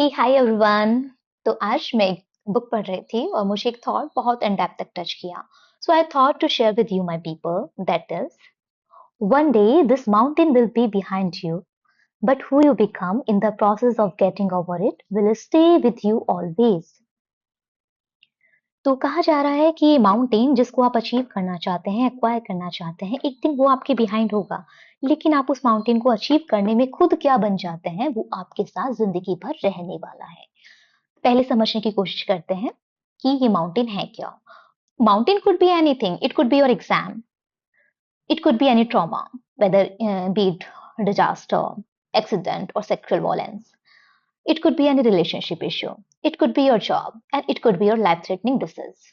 Hi everyone. तो आज मैं एक बुक पढ़ रही थी और मुझे एक थॉट बहुत इन डेप्थ तक टच किया। So I thought to share with you my people that is one day this mountain will be behind you but who you become in the process of getting over it will stay with you always. तो कहा जा रहा है कि mountain जिसको आप achieve करना चाहते हैं, एक्वायर करना चाहते हैं, एक दिन वो आपके बिहाइंड होगा, लेकिन आप उस माउंटेन को अचीव करने में खुद क्या बन जाते हैं वो आपके साथ जिंदगी भर रहने वाला है। पहले समझने की कोशिश करते हैं कि ये माउंटेन है क्या। Mountain could be anything, it could be your exam, it could be any trauma, whether be it disaster, accident or sexual violence. It could be any relationship issue, it could be your job and it could be your life threatening disease.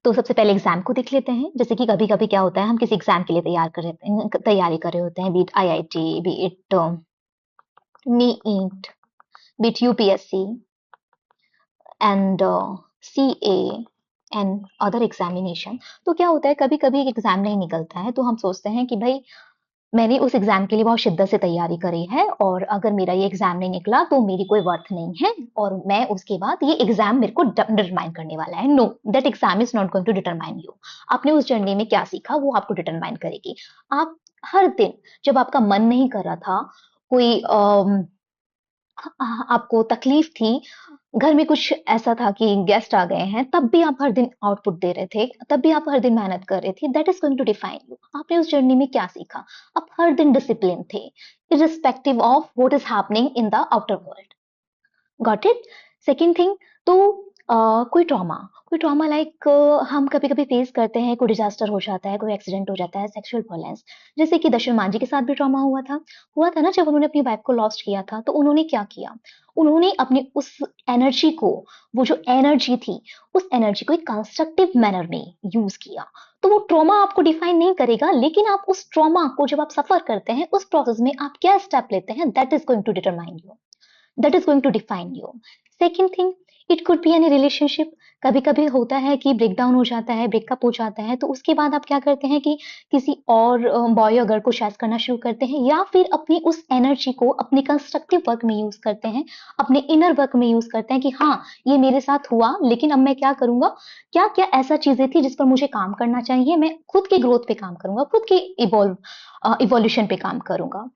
तो सबसे पहले exam को देख लेते हैं। जैसे कि कभी कभी क्या होता है, हम किसी एग्जाम के लिए तैयारी कर रहे होते हैं, beat IIT, beat NEET, beat UPSC and CA and other examination. तो क्या होता है, कभी कभी एक एग्जाम नहीं निकलता है तो हम सोचते हैं कि भाई मैंने उस एग्जाम के लिए बहुत शिद्दत से तैयारी करी है और अगर मेरा ये एग्जाम नहीं निकला तो मेरी कोई वर्थ नहीं है और मैं उसके बाद ये एग्जाम मेरे को डिटरमाइन करने वाला है। No, that exam is not going to determine you. आपने उस जर्नी में क्या सीखा वो आपको डिटरमाइन करेगी। आप हर दिन जब आपका मन नहीं कर रहा था, कोई आपको तकलीफ थी, घर में कुछ ऐसा था कि गेस्ट आ गए हैं, तब भी आप हर दिन आउटपुट दे रहे थे, तब भी आप हर दिन मेहनत कर रहे थे, that is going to define you. आपने उस जर्नी में क्या सीखा? आप हर दिन डिसिप्लिन थे, irrespective of what is happening in the outer world. Got it? Second thing, तो कोई ट्रॉमा लाइक हम कभी कभी फेस करते हैं, कोई डिजास्टर हो जाता है, कोई एक्सीडेंट हो जाता है, सेक्सुअल वायलेंस। जैसे कि दशरथ मांझी के साथ भी ट्रॉमा हुआ था ना, जब उन्होंने अपनी वाइफ को लॉस्ट किया था। तो उन्होंने क्या किया, उन्होंने अपनी उस एनर्जी को, वो जो एनर्जी थी, उस एनर्जी को एक कंस्ट्रक्टिव मैनर में यूज किया। तो वो ट्रॉमा आपको डिफाइन नहीं करेगा, लेकिन आप उस ट्रॉमा को जब आप सफर करते हैं, उस प्रोसेस में आप क्या स्टेप लेते हैं, that is going to determine you, that is going to define you. Second thing, it could be any relationship. कभी कभी होता है कि ब्रेक डाउन हो जाता है, ब्रेकअप हो जाता है, तो उसके बाद आप क्या करते हैं कि किसी और बॉय या गर्ल को चैट करना शुरू करते हैं, या फिर अपनी उस एनर्जी को अपने कंस्ट्रक्टिव वर्क में यूज करते हैं, अपने इनर वर्क में यूज करते हैं कि हाँ ये मेरे साथ हुआ, लेकिन अब मैं क्या करूंगा, क्या क्या ऐसा चीजें थी जिस पर मुझे काम करना चाहिए, मैं खुद की ग्रोथ पे काम करूंगा, खुद की इवोल्यूशन पे काम करूंगा।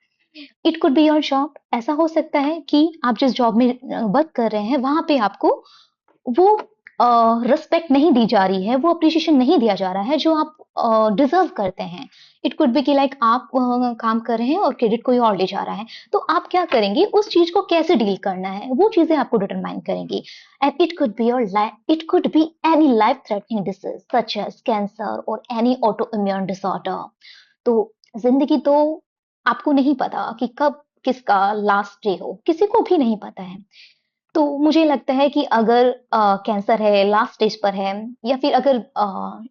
It could be your job. ऐसा हो सकता है कि आप जिस जॉब में वर्क कर रहे हैं वहां पे आपको वो रिस्पेक्ट नहीं दी जा रही है, वो अप्रिशिएशन नहीं दिया जा रहा है जो आप डिजर्व करते हैं। इट कुड बी कि लाइक आप काम कर रहे हैं और क्रेडिट कोई और ले जा रहा है, तो आप क्या करेंगे, उस चीज को कैसे डील करना है, वो चीजें आपको डिटरमाइन करेंगी। And it could be your life, it could be any life threatening disease such as cancer और एनी ऑटो इम्यून डिसऑर्डर। तो जिंदगी तो आपको नहीं पता कि कब किसका लास्ट डे हो, किसी को भी नहीं पता है। तो मुझे लगता है कि अगर कैंसर है, लास्ट स्टेज पर है, या फिर अगर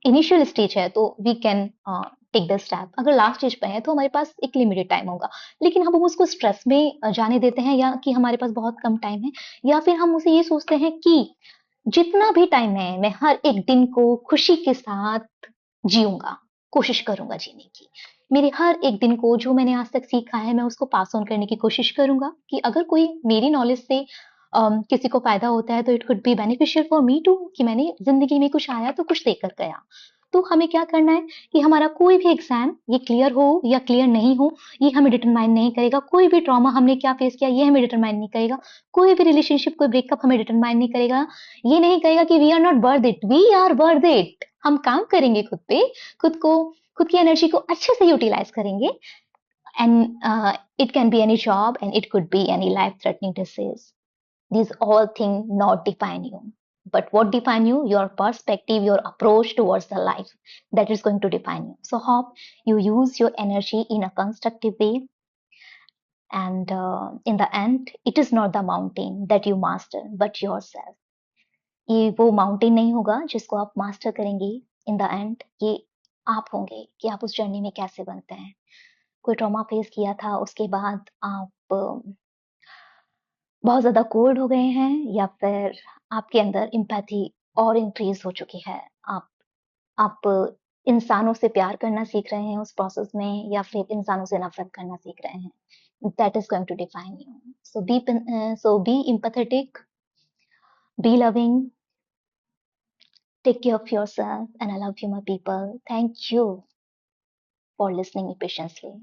इनिशियल स्टेज है तो we can take the step. अगर लास्ट स्टेज पे है तो हमारे पास एक लिमिटेड टाइम होगा, लेकिन हम उसको स्ट्रेस में जाने देते हैं, या कि हमारे पास बहुत कम टाइम है, या फिर हम उसे ये सोचते हैं कि जितना भी टाइम है मैं हर एक दिन को खुशी के साथ जीऊंगा, कोशिश करूंगा जीने की। मेरे हर एक दिन को जो मैंने आज तक सीखा है मैं उसको पास ऑन करने की कोशिश करूंगा, कि अगर कोई मेरी नॉलेज से किसी को फायदा होता है तो it could be beneficial for me too, कि मैंने जिंदगी में कुछ आया तो कुछ देकर गया। तो हमें क्या करना है कि हमारा कोई भी एग्जाम ये क्लियर हो या क्लियर नहीं हो, ये हमें डिटरमाइन नहीं करेगा। कोई भी ट्रॉमा हमने क्या फेस किया ये हमें डिटरमाइन नहीं करेगा। कोई भी रिलेशनशिप, कोई ब्रेकअप हमें डिटरमाइन नहीं करेगा। ये नहीं कहेगा कि we are not worth it, we are worth it. हम काम करेंगे खुद पे, खुद को, खुद की एनर्जी को अच्छे से यूटिलाइज करेंगे। And it can be any job and it could be any life threatening disease. These all things not define you, but what define you, your perspective, your approach towards the life, that is going to define you. So hope you use your energy in a constructive way, and in the end it is not the mountain that you master but yourself. ये वो mountain नहीं होगा जिसको आप master करेंगे, in the end ये आप होंगे कि आप उस जर्नी में कैसे बनते हैं। कोई ट्रॉमा फेस किया था, उसके बाद आप बहुत ज़्यादा कोल्ड हो गए हैं, या फिर आपके अंदर एम्पैथी और इंक्रीज़ हो चुकी है। आप इंसानों से प्यार करना सीख रहे हैं उस प्रोसेस में, या फिर इंसानों से नफ़रत करना सीख रहे हैं। That is going to define you. So be empathetic, be loving, take care of yourself, and I love you, my people. Thank you for listening me patiently.